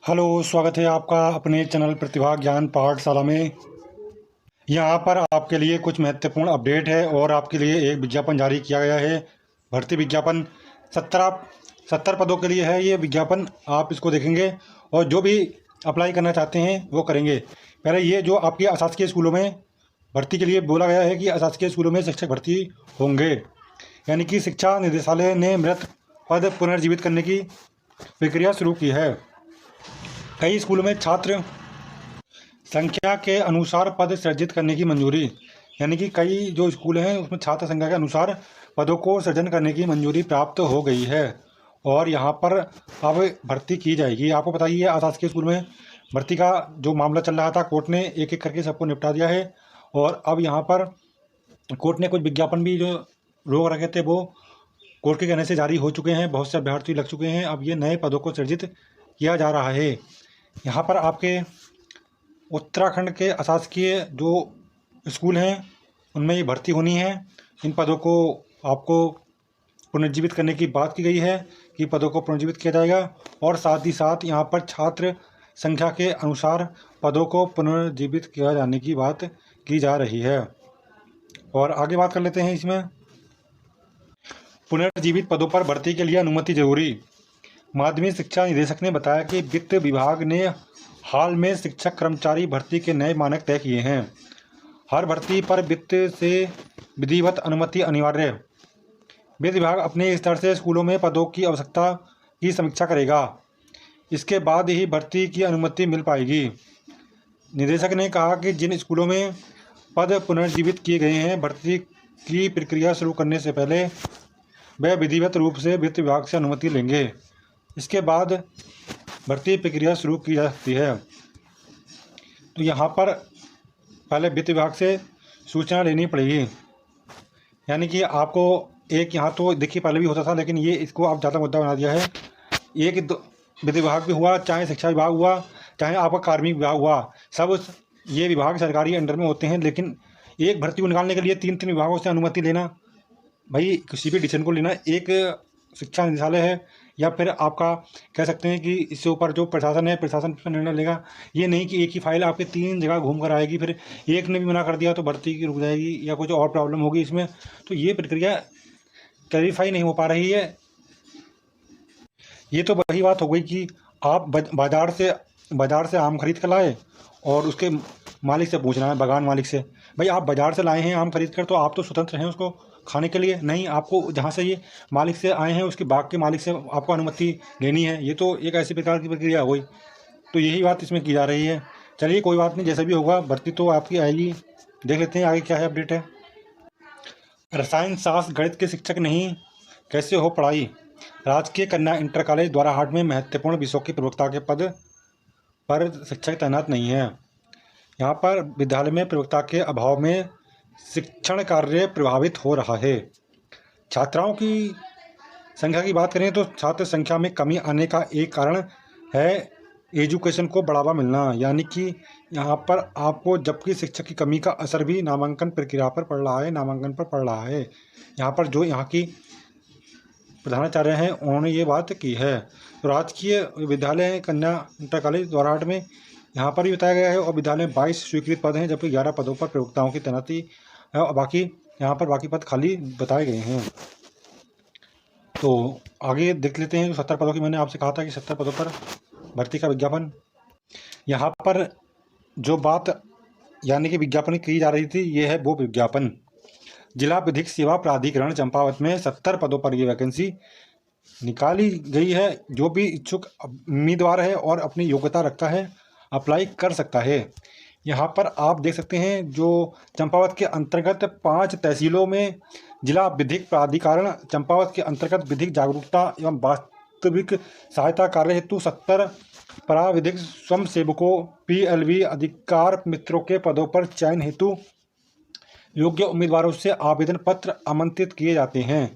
Hello, स्वागत है आपका अपने चैनल प्रतिभा ज्ञान पाठशाला में। यहाँ पर आपके लिए कुछ महत्वपूर्ण अपडेट है और आपके लिए एक विज्ञापन जारी किया गया है। भर्ती विज्ञापन 70 पदों के लिए है ये विज्ञापन। आप इसको देखेंगे और जो भी अप्लाई करना चाहते हैं वो करेंगे। पहले ये जो आपके अशासकीय स्कूलों में भर्ती के लिए बोला गया है कि अशासकीय स्कूलों में शिक्षक भर्ती होंगे, यानी कि शिक्षा निदेशालय ने मृत पद पुनर्जीवित करने की प्रक्रिया शुरू की है। कई स्कूलों में छात्र संख्या के अनुसार पद सृजित करने की मंजूरी, यानी कि कई जो स्कूल हैं उसमें छात्र संख्या के अनुसार पदों को सृजन करने की मंजूरी प्राप्त हो गई है और यहाँ पर अब भर्ती की जाएगी। आपको पता ही है, अशासकीय स्कूल में भर्ती का जो मामला चल रहा था, कोर्ट ने एक एक करके सबको निपटा दिया है और अब यहाँ पर कोर्ट ने कुछ विज्ञापन भी जो रोक रखे थे वो कोर्ट के कहने से जारी हो चुके हैं। बहुत से अभ्यर्थी लग चुके हैं। अब ये नए पदों को सृजित किया जा रहा है। यहाँ पर आपके उत्तराखंड के अशासकीय जो स्कूल हैं उनमें ये भर्ती होनी है। इन पदों को आपको पुनर्जीवित करने की बात की गई है कि पदों को पुनर्जीवित किया जाएगा और साथ ही साथ यहाँ पर छात्र संख्या के अनुसार पदों को पुनर्जीवित किया जाने की बात की जा रही है। और आगे बात कर लेते हैं इसमें। पुनर्जीवित पदों पर भर्ती के लिए अनुमति जरूरी। माध्यमिक शिक्षा निदेशक ने बताया कि वित्त विभाग ने हाल में शिक्षक कर्मचारी भर्ती के नए मानक तय किए हैं। हर भर्ती पर वित्त से विधिवत अनुमति अनिवार्य। वित्त विभाग अपने स्तर से स्कूलों में पदों की आवश्यकता की समीक्षा करेगा। इसके बाद ही भर्ती की अनुमति मिल पाएगी। निदेशक ने कहा कि जिन स्कूलों में पद पुनर्जीवित किए गए हैं, भर्ती की प्रक्रिया शुरू करने से पहले वह विधिवत रूप से वित्त विभाग से अनुमति लेंगे। इसके बाद भर्ती प्रक्रिया शुरू की जा सकती है। तो यहाँ पर पहले वित्त विभाग से सूचना लेनी पड़ेगी, यानी कि आपको एक यहाँ तो देखिए पहले भी होता था, लेकिन ये इसको आप ज़्यादा मुद्दा बना दिया है। एक वित्त विभाग भी हुआ, चाहे शिक्षा विभाग हुआ, चाहे आपका कार्मिक विभाग हुआ, सब ये विभाग सरकारी अंडर में होते हैं। लेकिन एक भर्ती को निकालने के लिए तीन विभागों से अनुमति लेना, भाई किसी भी डिसीजन को लेना, एक शिक्षा निदेशालय है या फिर आपका कह सकते हैं कि इससे ऊपर जो प्रशासन है, प्रशासन पर निर्णय लेगा। ये नहीं कि एक ही फाइल आपके 3 जगह घूम कर आएगी, फिर एक ने भी मना कर दिया तो भर्ती की रुक जाएगी या कुछ और प्रॉब्लम होगी इसमें। तो ये प्रक्रिया क्लैरिफाई नहीं हो पा रही है। ये तो वही बात हो गई कि आप बाज़ार से आम खरीद कर लाए और उसके मालिक से पूछना है, बागान मालिक से, भाई आप बाज़ार से लाए हैं आम खरीद कर, तो आप तो स्वतंत्र हैं उसको खाने के लिए। नहीं, आपको जहाँ से ये मालिक से आए हैं उसके बाग के मालिक से आपको अनुमति लेनी है। ये तो एक ऐसी प्रकार की प्रक्रिया हुई। तो यही बात इसमें की जा रही है। चलिए कोई बात नहीं, जैसा भी होगा भर्ती तो आपकी आएगी। देख लेते हैं आगे क्या है अपडेट है। रसायन शास्त्र गणित के शिक्षक नहीं, कैसे हो पढ़ाई। राजकीय कन्या इंटर कॉलेज द्वाराहाट में महत्वपूर्ण विषयों के प्रवक्ता के पद पर शिक्षक तैनात नहीं है। यहाँ पर विद्यालय में प्रवक्ता के अभाव में शिक्षण कार्य प्रभावित हो रहा है। छात्राओं की संख्या की बात करें तो छात्र संख्या में कमी आने का एक कारण है एजुकेशन को बढ़ावा मिलना, यानी कि यहाँ पर आपको जबकि शिक्षक की कमी का असर भी नामांकन प्रक्रिया पर पड़ रहा है, नामांकन पर पड़ रहा है। यहाँ पर जो यहाँ की प्रधानाचार्य हैं उन्होंने ये बात की है। तो राजकीय विद्यालय कन्या इंटर कॉलेज द्वाराहाट में यहाँ पर भी बताया गया है और विद्यालय में 22 स्वीकृत पद हैं, जबकि 11 पदों पर प्रवक्ताओं की तैनाती है और बाकी पद खाली बताए गए हैं। तो आगे देख लेते हैं। 70 पदों की मैंने आपसे कहा था कि 70 पदों पर भर्ती का विज्ञापन। यहाँ पर जो बात यानी कि विज्ञापन की जा रही थी, ये है वो विज्ञापन। जिला विधिक सेवा प्राधिकरण चंपावत में 70 पदों पर ये वैकेंसी निकाली गई है। जो भी इच्छुक उम्मीदवार है और अपनी योग्यता रखता है अप्लाई कर सकता है। यहाँ पर आप देख सकते हैं जो चंपावत के अंतर्गत 5 तहसीलों में जिला विधिक प्राधिकरण चंपावत के अंतर्गत विधिक जागरूकता एवं वास्तविक सहायता कार्य हेतु 70 प्राविधिक स्वयंसेवकों PLV अधिकार मित्रों के पदों पर चयन हेतु योग्य उम्मीदवारों से आवेदन पत्र आमंत्रित किए जाते हैं।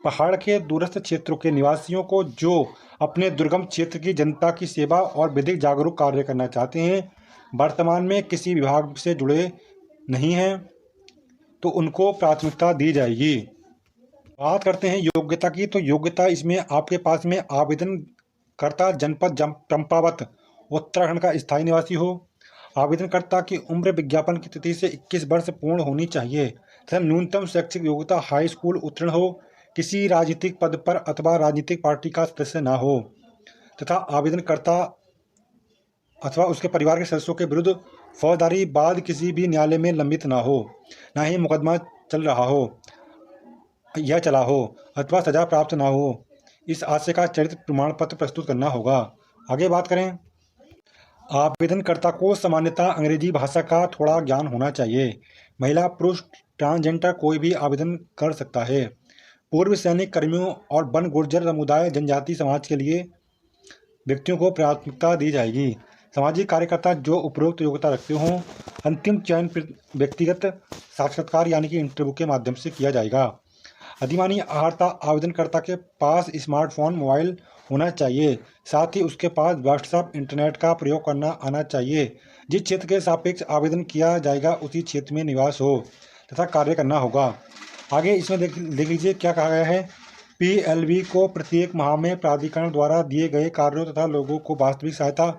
पहाड़ के दूरस्थ क्षेत्रों के निवासियों को जो अपने दुर्गम क्षेत्र की जनता की सेवा और विधिक जागरूक कार्य करना चाहते हैं, वर्तमान में किसी विभाग से जुड़े नहीं हैं, तो उनको प्राथमिकता दी जाएगी। बात करते हैं योग्यता की। तो योग्यता इसमें आपके पास में आवेदनकर्ता जनपद चंपावत उत्तराखंड का स्थायी निवासी हो। आवेदनकर्ता की उम्र विज्ञापन की तिथि से 21 वर्ष पूर्ण होनी चाहिए तथा न्यूनतम शैक्षिक योग्यता हाई स्कूल उत्तीर्ण हो, किसी राजनीतिक पद पर अथवा राजनीतिक पार्टी का सदस्य न हो तथा आवेदनकर्ता अथवा उसके परिवार के सदस्यों के विरुद्ध फौजदारी वाद किसी भी न्यायालय में लंबित न हो, न ही मुकदमा चल रहा हो या चला हो अथवा सजा प्राप्त न हो। इस आशय का चरित्र प्रमाण पत्र प्रस्तुत करना होगा। आगे बात करें, आवेदनकर्ता को सामान्यतः अंग्रेजी भाषा का थोड़ा ज्ञान होना चाहिए। महिला, पुरुष, ट्रांसजेंडर कोई भी आवेदन कर सकता है। पूर्व सैनिक कर्मियों और वन गुर्जर समुदाय जनजाति समाज के लिए व्यक्तियों को प्राथमिकता दी जाएगी। सामाजिक कार्यकर्ता जो उपरोक्त योग्यता रखते हों, अंतिम चयन व्यक्तिगत साक्षात्कार यानी कि इंटरव्यू के माध्यम से किया जाएगा। अधिमानी अर्हता, आवेदनकर्ता के पास स्मार्टफोन मोबाइल होना चाहिए, साथ ही उसके पास व्हाट्सएप इंटरनेट का प्रयोग करना आना चाहिए। जिस क्षेत्र के सापेक्ष आवेदन किया जाएगा उसी क्षेत्र में निवास हो तथा कार्य करना होगा। आगे इसमें देख लीजिए क्या कहा गया है। PLB को प्रत्येक माह में प्राधिकरण द्वारा दिए गए कार्यों तथा लोगों को वास्तविक सहायता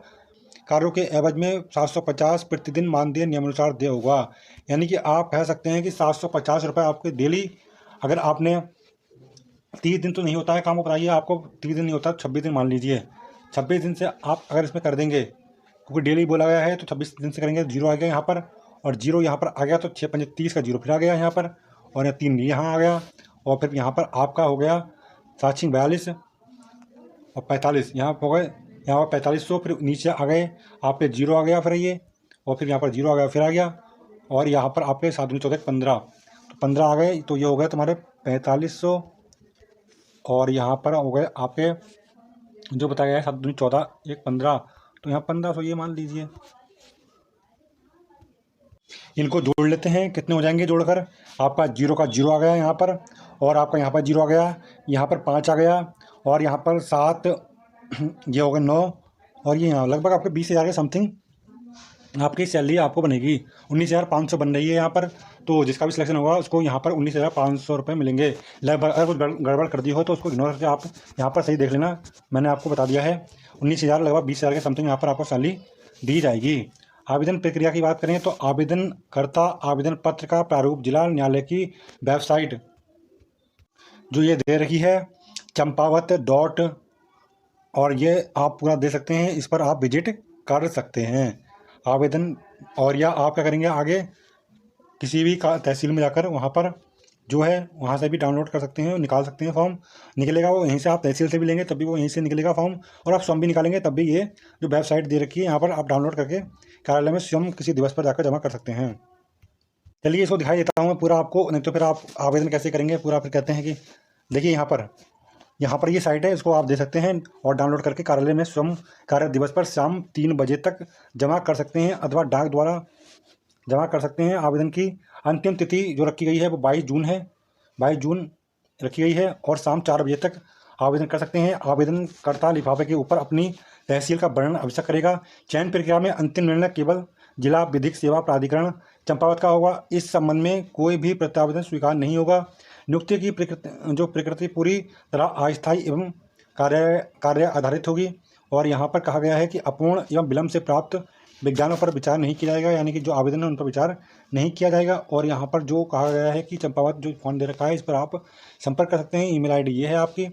कार्यों के एवज में 750 प्रतिदिन मानदेय नियमानुसार देय होगा। यानी कि आप कह सकते हैं कि 750 रुपये आपके डेली, अगर आपने 30 दिन तो नहीं होता है काम, बताइए आपको 30 दिन नहीं होता, 26 दिन मान लीजिए। 26 दिन से आप अगर इसमें कर देंगे, क्योंकि डेली बोला गया है तो 26 दिन से करेंगे, जीरो आ गया यहाँ पर और जीरो यहाँ पर आ गया तो 6 5 30 का जीरो फिर आ गया यहाँ पर, और यहाँ 3 यहाँ आ गया, और फिर यहाँ पर आपका हो गया 7 42 और 45 यहाँ हो गए, यहाँ पर 4500, फिर नीचे आ गए आप पे जीरो आ गया फिर ये, और फिर यहाँ पर जीरो आ गया फिर आ गया, और यहाँ पर आप पे 7 दूनी 14 15, तो 15 आ गए, तो ये हो गया तुम्हारे 4500, और यहाँ पर हो गए आपके जो बताया गया है 7 दूनी 14 1 15, तो यहाँ 1500 ये मान लीजिए। इनको जोड़ लेते हैं, कितने हो जाएंगे जोड़कर, आपका जीरो का जीरो आ गया यहाँ पर, और आपका यहाँ पर जीरो आ गया, यहाँ पर 5 आ गया, और यहाँ पर 7, ये हो गए 9, और ये यहाँ लगभग आपके 20,000 के समथिंग आपकी सैलरी आपको बनेगी। 19,500 बन रही है यहाँ पर, तो जिसका भी सिलेक्शन होगा उसको यहाँ पर 19,500 रुपये मिलेंगे लगभग। अगर कुछ गड़बड़ कर दी हो तो उसको इग्नोर करके आप यहाँ पर सही देख लेना, मैंने आपको बता दिया है 19,000 लगभग 20,000 के समथिंग यहाँ पर आपको सैलरी दी जाएगी। आवेदन प्रक्रिया की बात करें तो आवेदनकर्ता आवेदन पत्र का प्रारूप जिला न्यायालय की वेबसाइट जो ये दे रही है चंपावत. और ये आप पूरा दे सकते हैं, इस पर आप विजिट कर सकते हैं आवेदन। और या आप क्या करेंगे, आगे किसी भी तहसील में जाकर वहाँ पर जो है वहाँ से भी डाउनलोड कर सकते हैं, निकाल सकते हैं फॉर्म, निकलेगा वो यहीं से। आप तहसील से भी लेंगे तब भी वो यहीं से निकलेगा फॉर्म, और आप स्वयं भी निकालेंगे तब भी ये जो वेबसाइट दे रखी है यहाँ पर आप डाउनलोड करके कार्यालय में स्वयं किसी दिवस पर जाकर जमा कर सकते हैं। चलिए इसको दिखाई देता हूँ मैं पूरा आपको, नहीं तो फिर आप आवेदन कैसे करेंगे पूरा, फिर कहते हैं कि देखिए यहाँ पर ये साइट है, इसको आप दे सकते हैं और डाउनलोड करके कार्यालय में स्वयं कार्य दिवस पर शाम 3 बजे तक जमा कर सकते हैं, अथवा डाक द्वारा जमा कर सकते हैं। आवेदन की अंतिम तिथि जो रखी गई है वो 22 जून है, 22 जून रखी गई है, और शाम 4 बजे तक आवेदन कर सकते हैं। आवेदनकर्ता लिफाफे के ऊपर अपनी तहसील का वर्णन आवश्यक करेगा। चयन प्रक्रिया में अंतिम निर्णय केवल जिला विधिक सेवा प्राधिकरण चंपावत का होगा। इस संबंध में कोई भी प्रत्यावेदन स्वीकार नहीं होगा। नियुक्ति की प्रकृति पूरी तरह अस्थायी एवं कार्य आधारित होगी। और यहाँ पर कहा गया है कि अपूर्ण एवं विलम्ब से प्राप्त विज्ञानों पर विचार नहीं किया जाएगा, यानी कि जो आवेदन है उन पर विचार नहीं किया जाएगा। और यहाँ पर जो कहा गया है कि चंपावत जो फोन दे रखा है इस पर आप संपर्क कर सकते हैं। ईमेल आईडी ये है आपकी,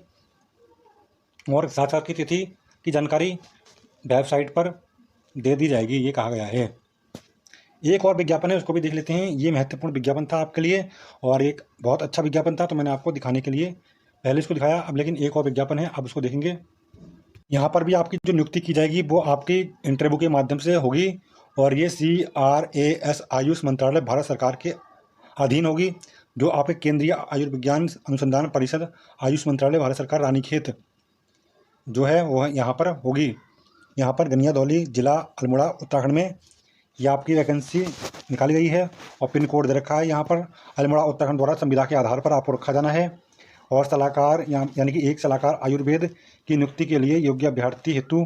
और साक्षात्कार की तिथि की जानकारी वेबसाइट पर दे दी जाएगी, ये कहा गया है। एक और विज्ञापन है उसको भी देख लेते हैं। ये महत्वपूर्ण विज्ञापन था आपके लिए और एक बहुत अच्छा विज्ञापन था, तो मैंने आपको दिखाने के लिए पहले इसको दिखाया। अब लेकिन एक और विज्ञापन है, अब उसको देखेंगे। यहाँ पर भी आपकी जो नियुक्ति की जाएगी वो आपकी इंटरव्यू के माध्यम से होगी, और ये CRAS आयुष मंत्रालय भारत सरकार के अधीन होगी, जो आपके केंद्रीय आयुर्विज्ञान अनुसंधान परिषद आयुष मंत्रालय भारत सरकार रानीखेत जो है वो यहाँ पर होगी। यहाँ पर गनियादौली जिला अल्मोड़ा उत्तराखंड में यह आपकी वैकेंसी निकाली गई है, और पिन कोड दे रखा है यहाँ पर अल्मोड़ा उत्तराखंड द्वारा संविदा के आधार पर आपको रखा जाना है। और सलाहकार यानी कि एक सलाहकार आयुर्वेद की नियुक्ति के लिए योग्य अभ्यर्थी हेतु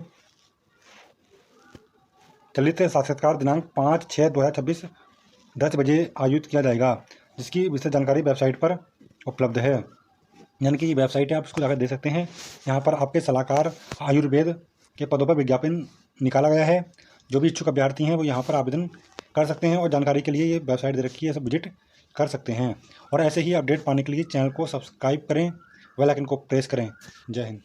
चलित साक्षात्कार दिनांक 5/6/2026 10 बजे आयोजित किया जाएगा, जिसकी विस्तृत जानकारी वेबसाइट पर उपलब्ध है। यानी कि ये वेबसाइट है, आप इसको जाकर देख सकते हैं। यहाँ पर आपके सलाहकार आयुर्वेद के पदों पर विज्ञापन निकाला गया है। जो भी इच्छुक अभ्यर्थी हैं वो यहाँ पर आवेदन कर सकते हैं और जानकारी के लिए ये वेबसाइट दे रखी है, सब विजिट कर सकते हैं। और ऐसे ही अपडेट पाने के लिए चैनल को सब्सक्राइब करें, बेल आइकन को प्रेस करें। जय हिंद।